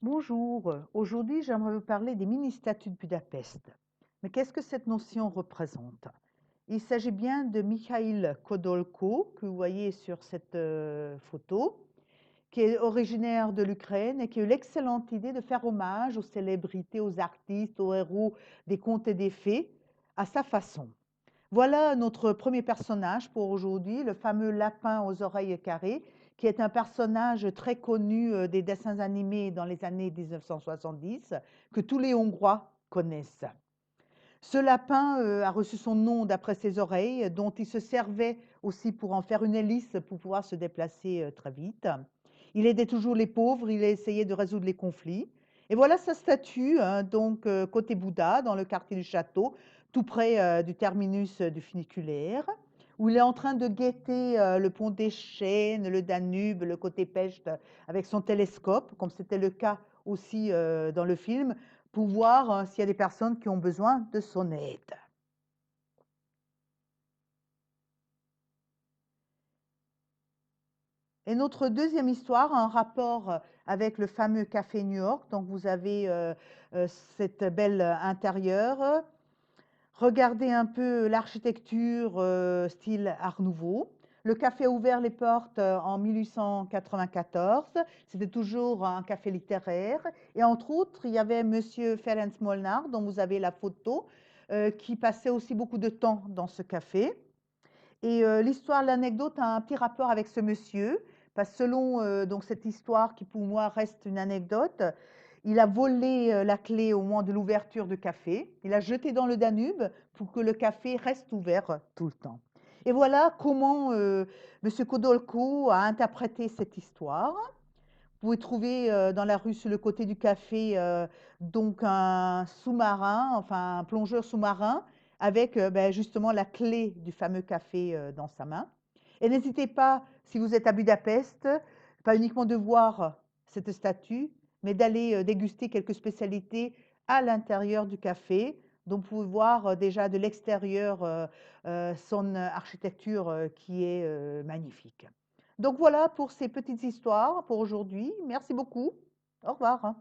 Bonjour, aujourd'hui j'aimerais vous parler des mini-statues de Budapest. Mais qu'est-ce que cette notion représente? Il s'agit bien de Mikhail Kodolko, que vous voyez sur cette photo, qui est originaire de l'Ukraine et qui a eu l'excellente idée de faire hommage aux célébrités, aux artistes, aux héros des contes et des fées, à sa façon. Voilà notre premier personnage pour aujourd'hui, le fameux lapin aux oreilles carrées, qui est un personnage très connu des dessins animés dans les années 1970, que tous les Hongrois connaissent. Ce lapin a reçu son nom d'après ses oreilles, dont il se servait aussi pour en faire une hélice pour pouvoir se déplacer très vite. Il aidait toujours les pauvres, il a essayé de résoudre les conflits. Et voilà sa statue, hein, donc côté Bouddha, dans le quartier du château, tout près du terminus du funiculaire, où il est en train de guetter le pont des Chênes, le Danube, le côté Pest, avec son télescope, comme c'était le cas aussi dans le film, pour voir s'il y a des personnes qui ont besoin de son aide. Et notre deuxième histoire a un rapport avec le fameux café New York. Donc vous avez cette belle intérieur. Regardez un peu l'architecture style Art Nouveau. Le café a ouvert les portes en 1894. C'était toujours un café littéraire. Et entre autres, il y avait Monsieur Ferenc Molnár, dont vous avez la photo, qui passait aussi beaucoup de temps dans ce café. Et l'histoire, l'anecdote a un petit rapport avec ce monsieur, parce que selon donc cette histoire qui pour moi reste une anecdote, il a volé la clé au moment de l'ouverture du café, il a jeté dans le Danube pour que le café reste ouvert tout le temps. Et voilà comment Monsieur Kodolko a interprété cette histoire. Vous pouvez trouver dans la rue sur le côté du café donc un sous-marin, enfin un plongeur sous-marin avec ben, justement la clé du fameux café dans sa main. Et n'hésitez pas, si vous êtes à Budapest, pas uniquement de voir cette statue, mais d'aller déguster quelques spécialités à l'intérieur du café. Donc vous pouvez voir déjà de l'extérieur son architecture qui est magnifique. Donc voilà pour ces petites histoires pour aujourd'hui. Merci beaucoup. Au revoir.